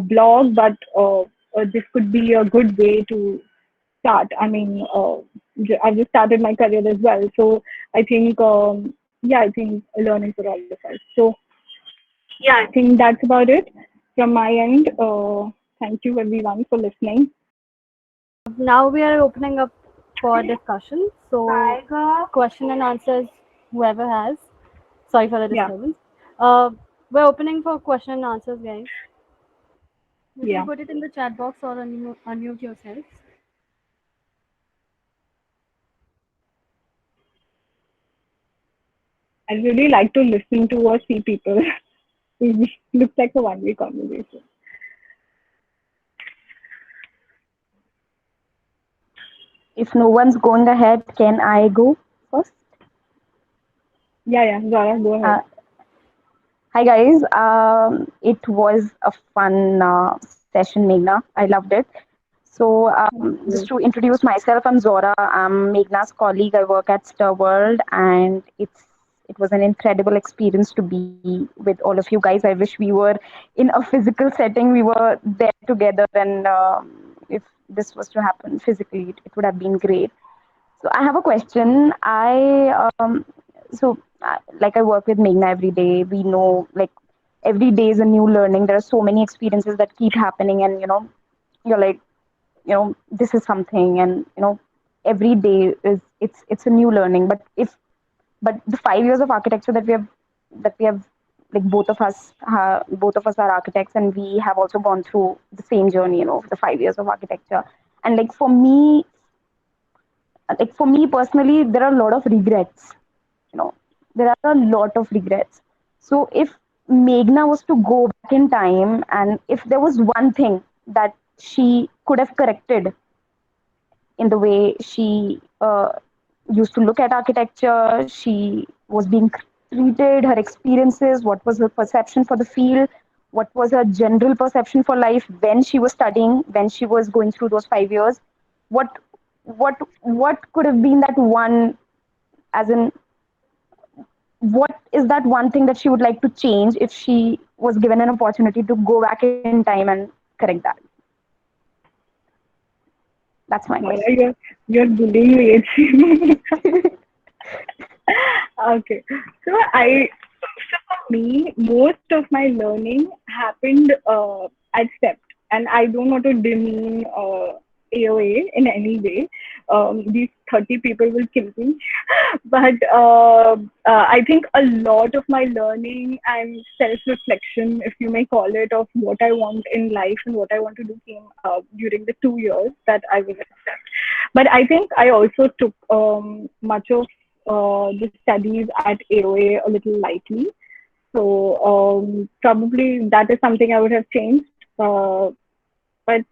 blog, but this could be a good way to start. I mean, I've just started my career as well, so I think I think learning for all of us. So yeah, I think that's about it from my end. Thank you everyone for listening.
Now we are opening up for discussion. So question and answers, whoever has. Sorry for the disturbance. We're opening for question and answers, guys. You can put it in the chat box or unmute yourselves.
I really like to listen to or see people. It looks like a one-way conversation.
If no one's going ahead, can I go first?
Yeah, Zara, go ahead.
Hi guys, it was a fun session, Meghna. I loved it. So just to introduce myself, I'm Zora. I'm Meghna's colleague. I work at Stir World, and it was an incredible experience to be with all of you guys. I wish we were in a physical setting. We were there together, and if this was to happen physically, it would have been great. So I have a question. Like I work with Meghna every day. We know like every day is a new learning. There are so many experiences that keep happening, and you're like, this is something, and every day it's a new learning. But the 5 years of architecture that we have like both of us are architects, and we have also gone through the same journey, the 5 years of architecture. And like for me personally, there are a lot of regrets. You know, there are a lot of regrets. So if Meghna was to go back in time, and if there was one thing that she could have corrected in the way she used to look at architecture, she was being treated, her experiences, what was her perception for the field, what was her general perception for life when she was studying, when she was going through those 5 years, what what could have been that one, as in what is that one thing that she would like to change if she was given an opportunity to go back in time and correct that? That's my
Maya,
question.
you're bullying me. It seems. Okay. So for me, most of my learning happened at CEPT, and I don't want to demean AOA in any way. These 30 people will kill me, but I think a lot of my learning and self-reflection, if you may call it, of what I want in life and what I want to do came during the 2 years that I was at CEPT. But I think I also took much of the studies at AOA a little lightly. So probably that is something I would have changed. But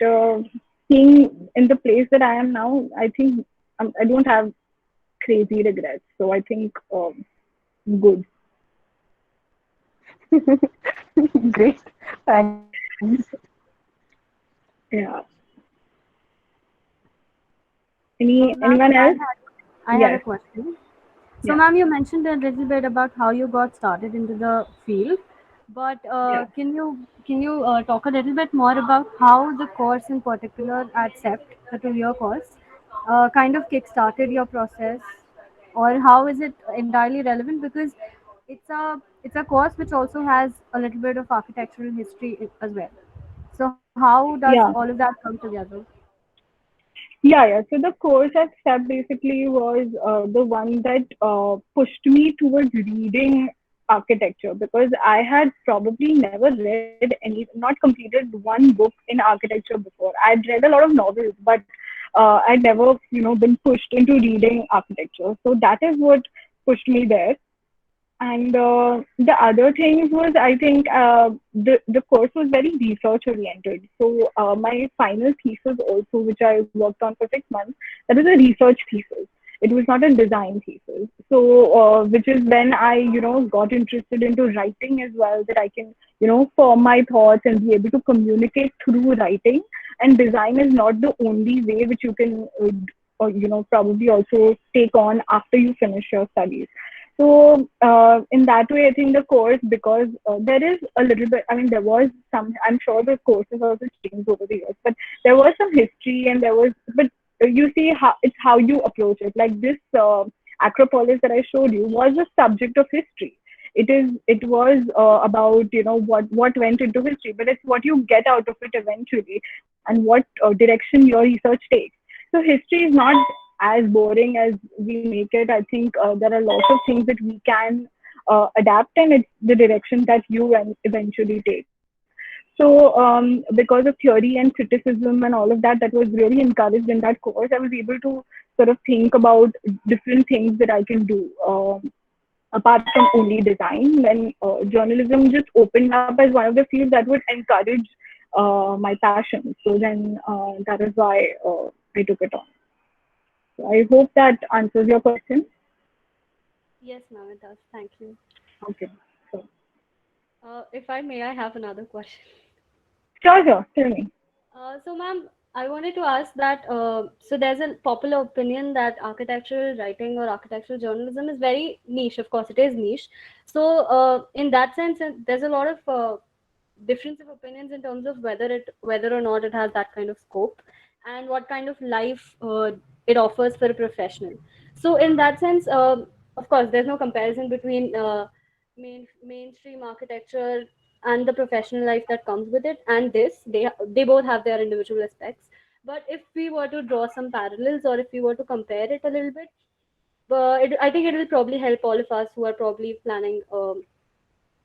being in the place that I am now, I think I don't have crazy regrets. So I think good.
Great. Thanks.
Yeah.
Ma'am,
Anyone else?
I had a
Yes.
question. So,
Yeah.
ma'am, you mentioned a little bit about how you got started into the field, but
Yeah.
can you talk a little bit more about how the course in particular at CEPT, the 2 year course, kind of kick-started your process, or how is it entirely relevant? Because it's a course which also has a little bit of architectural history as well. So, how does all
Yeah.
of that come together?
Yeah. So the course at STEP basically was the one that pushed me towards reading architecture, because I had probably never read not completed one book in architecture before. I'd read a lot of novels, but I'd never, been pushed into reading architecture. So that is what pushed me there. And the other things was, I think the course was very research oriented. So my final thesis also, which I worked on for 6 months, that was a research thesis. It was not a design thesis. So which is when I got interested into writing as well, that I can form my thoughts and be able to communicate through writing. And design is not the only way which you can or probably also take on after you finish your studies. So in that way, I think the course, because there is a little bit, I mean, there was some, I'm sure the courses also changed over the years, but there was some history, and there was, but you see how it's how you approach it. Like this Acropolis that I showed you was a subject of history. It was about what went into history, but it's what you get out of it eventually, and what direction your research takes. So history is not as boring as we make it. I think there are lots of things that we can adapt, and it's the direction that you eventually take. So because of theory and criticism and all of that, that was really encouraged in that course. I was able to sort of think about different things that I can do. Apart from only design, then journalism just opened up as one of the fields that would encourage my passion. So then that is why I took it on. So I hope that answers your question.
Yes, ma'am, it does. Thank you.
Okay. So,
If I may, I have another question.
sure. Tell me.
So, ma'am, I wanted to ask that. So, there's a popular opinion that architectural writing or architectural journalism is very niche. Of course, it is niche. So, in that sense, there's a lot of difference of opinions in terms of whether or not it has that kind of scope, and what kind of life it offers for a professional. So, in that sense, of course, there's no comparison between mainstream architecture and the professional life that comes with it, and this they both have their individual aspects. But if we were to draw some parallels, or if we were to compare it a little bit, I think it will probably help all of us who are probably planning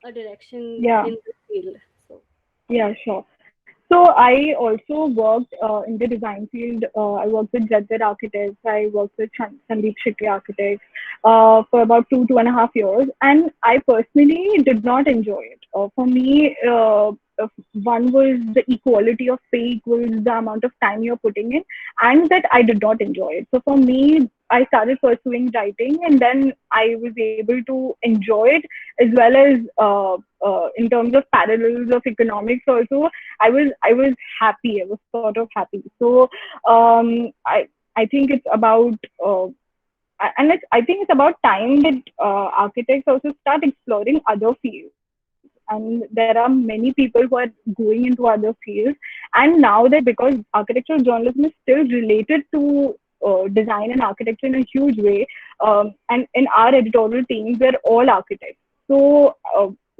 a direction
Yeah.
in the field. So
Yeah, sure. So I also worked in the design field. I worked with ZZ Architects. I worked with Sandeep Shikri Architects for about 2.5 years, and I personally did not enjoy it. For me, one was the equality of pay equals the amount of time you're putting in, and that I did not enjoy it. So for me, I started pursuing writing, and then I was able to enjoy it as well as in terms of parallels of economics also. I was happy. I was sort of happy. So I think it's about I think it's about time that architects also start exploring other fields. And there are many people who are going into other fields. And now that because architectural journalism is still related to design and architecture in a huge way, and in our editorial teams, we're all architects. So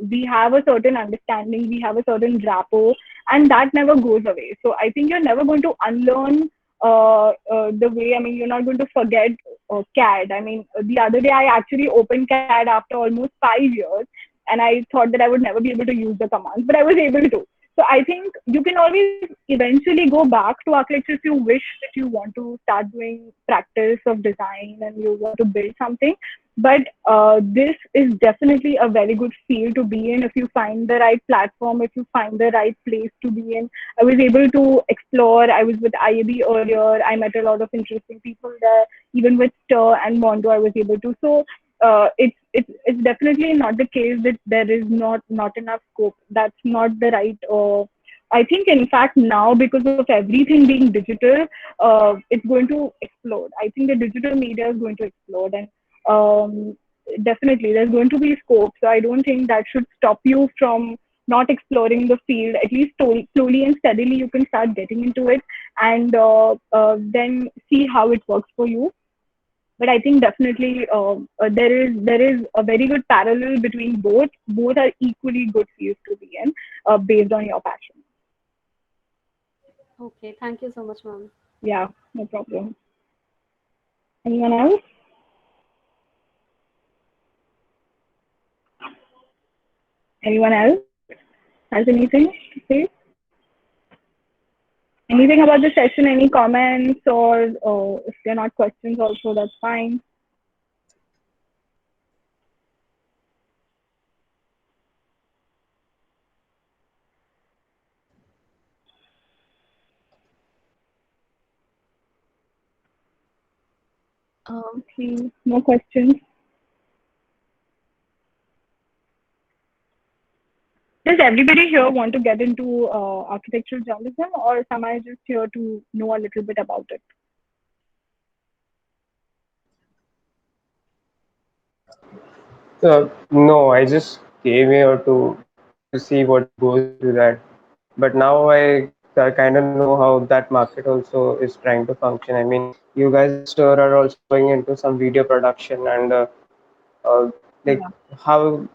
we have a certain understanding, we have a certain rapport, and that never goes away. So I think you're never going to unlearn the way, I mean, you're not going to forget CAD. I mean, the other day I actually opened CAD after almost 5 years, and I thought that I would never be able to use the commands, but I was able to. So I think you can always eventually go back to architecture if you wish that you want to start doing practice of design and you want to build something. But this is definitely a very good field to be in if you find the right platform, if you find the right place to be in. I was able to explore. I was with IAB earlier. I met a lot of interesting people there. Even with Stir and Mondo, I was able to. So it's definitely not the case that there is not enough scope. That's not the right. I think in fact now, because of everything being digital, it's going to explode. I think the digital media is going to explode, and definitely there's going to be scope. So I don't think that should stop you from not exploring the field. At least slowly and steadily you can start getting into it, and then see how it works for you. But I think definitely there is a very good parallel between both. Both are equally good fields to be in, based on your passion.
okay, thank you so much, ma'am.
Yeah, no problem. Anyone else? Anyone else has anything to say? Anything about the session? Any comments, or if they're not questions, also that's fine. Okay, no questions. Does everybody here want to get into architectural journalism, or am I just here to know a little bit about it?
No, I just came here to see what goes into that. But now I kind of know how that market also is trying to function. I mean, you guys at Stir are also going into some video production, and uh, like how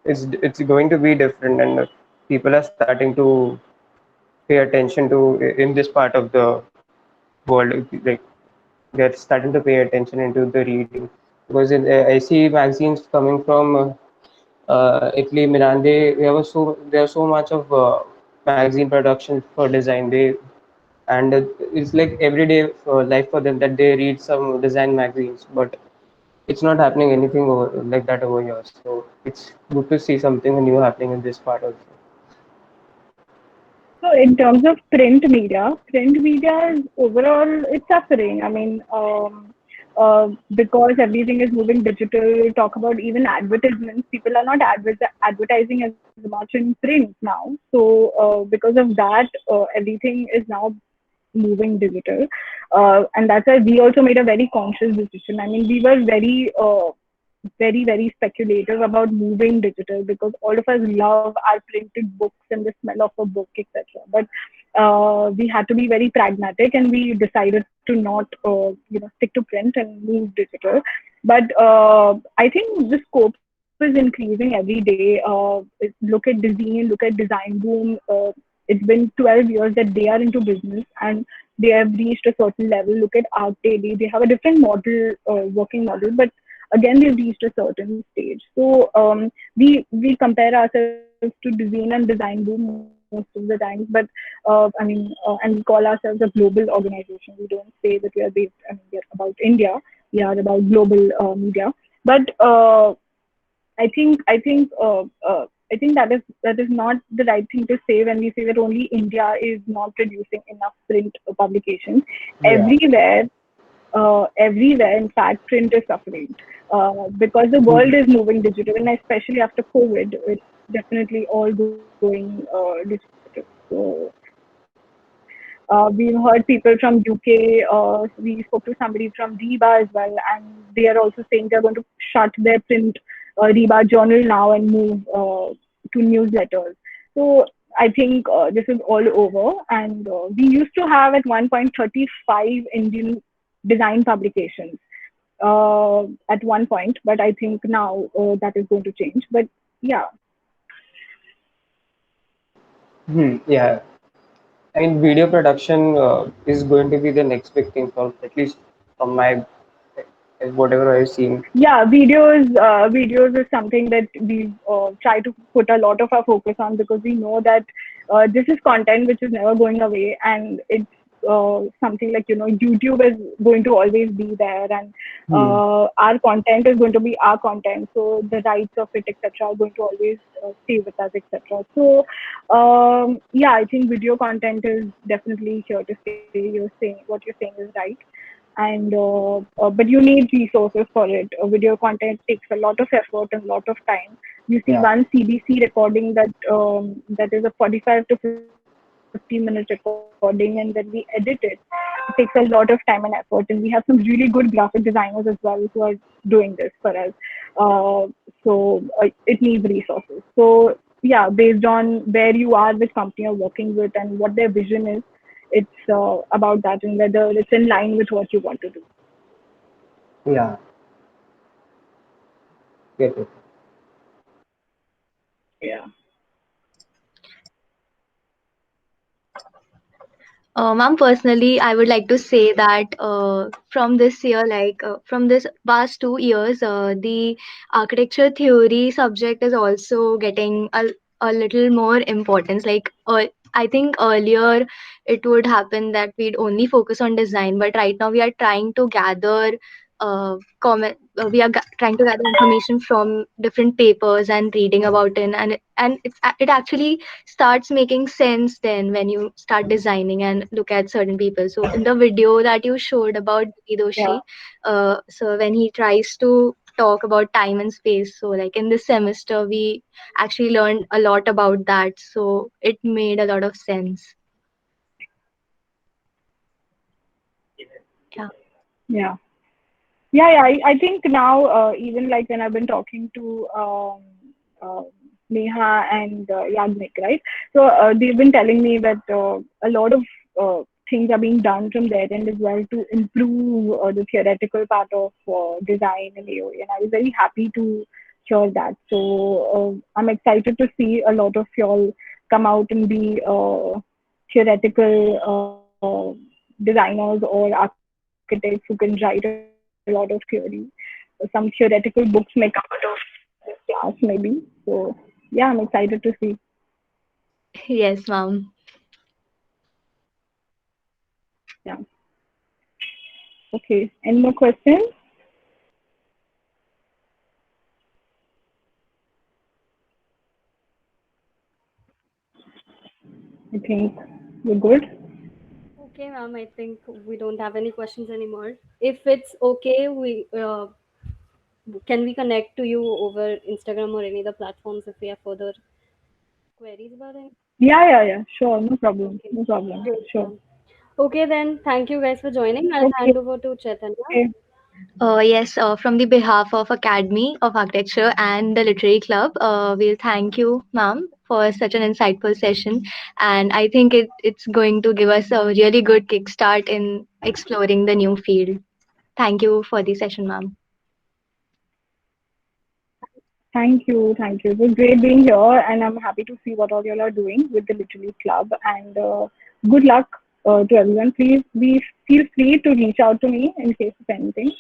it's going to be different, and people are starting to pay attention to in this part of the world. Like they're starting to pay attention into the reading, because I see magazines coming from Italy, Milan. There's so much of magazine production for design. It's like everyday life for them that they read some design magazines, but it's not happening anything like that over here. So it's good to see something new happening in this part also.
So in terms of print media is overall it's suffering. I mean, because everything is moving digital. Talk about even advertisements. People are not advertising as much in print now. So because of that, everything is now moving digital, and that's why we also made a very conscious decision. I mean, we were very speculative about moving digital because all of us love our printed books and the smell of a book, etc. But we had to be very pragmatic, and we decided to not stick to print and move digital. But I think the scope is increasing every day. Look at Disney, look at Design Boom. It's been 12 years that they are into business, and they have reached a certain level. Look at Art Daily. They have a different model, working model, but again we've reached a certain stage. So we compare ourselves to design and design boom most of the times, but and we call ourselves a global organization. We don't say that we are based, we are about India. We are about global media. But I think I think I think that is not the right thing to say when we say that only India is not producing enough print publications.
Yeah.
Everywhere, in fact, print is suffering because the world is moving digital, and especially after COVID, it's definitely all going digital. So we've heard people from UK. We spoke to somebody from Reba as well, and they are also saying they're going to shut their print Reba journal now and move to newsletters. So I think this is all over. And we used to have at one point 35 Indian design publications at one point, but I think now that is going to change. But yeah.
Yeah. I mean, video production is going to be the next big thing, from at least from my whatever I've seen.
Yeah, videos is something that we try to put a lot of our focus on, because we know that this is content which is never going away, and it's something like, YouTube is going to always be there, and our content is going to be our content, so the rights of it, etc., are going to always stay with us, etc. So yeah, I think video content is definitely here to stay. What you're saying is right. And but you need resources for it. Video content takes a lot of effort and a lot of time. You see one CBC recording that is a 45 to 50-minute recording, and when we edit it, it takes a lot of time and effort. And we have some really good graphic designers as well who are doing this for us. So it needs resources. So yeah, based on where you are, which company you're working with, and what their vision is, it's about that, and whether it's in line with what you want to do.
Yeah. Get it.
Yeah.
Ma'am, personally, I would like to say that from this year, from this past 2 years, the architecture theory subject is also getting a little more importance. I think earlier it would happen that we'd only focus on design, but right now we are trying to gather trying to gather information from different papers and reading about it, and it actually starts making sense then when you start designing and look at certain people. So in the video that you showed about Doshi, so when he tries to talk about time and space, so like in this semester we actually learned a lot about that, so it made a lot of sense.
Yeah. I think now, even like when I've been talking to uh, Neha and Yagnik, right? So they've been telling me that a lot of things are being done from their end as well to improve the theoretical part of design and AOA. And I was very happy to hear that. So I'm excited to see a lot of y'all come out and be theoretical designers or architects who can write a lot of theory. Some theoretical books may come out of this class, maybe. So yeah, I'm excited to see.
Yes, ma'am.
Yeah. Okay. Any more questions? I think we're good.
Okay, ma'am. I think we don't have any questions anymore. If it's okay, we can we connect to you over Instagram or any other platforms if we have further queries about it?
Yeah. Sure. No problem.
Okay,
No problem.
great,
Sure.
ma'am. Okay, then thank you guys for joining. I'll
Okay.
hand over to Chaitanya.
Yes, from the behalf of Academy of Architecture and the Literary Club, we'll thank you, ma'am, for such an insightful session. And I think it's going to give us a really good kickstart in exploring the new field. Thank you for the session, ma'am.
Thank you. Thank you. It was great being here, and I'm happy to see what all y'all are doing with the Literary Club. And good luck to everyone. Please feel free to reach out to me in case of anything.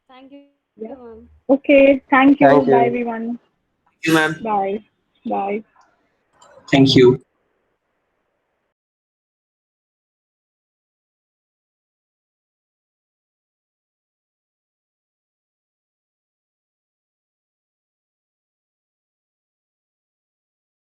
Thank you,
Yeah.
ma'am.
Okay. Thank you.
Thank
Bye,
you.
everyone.
Thank you, ma'am.
Bye. Bye.
Thank you.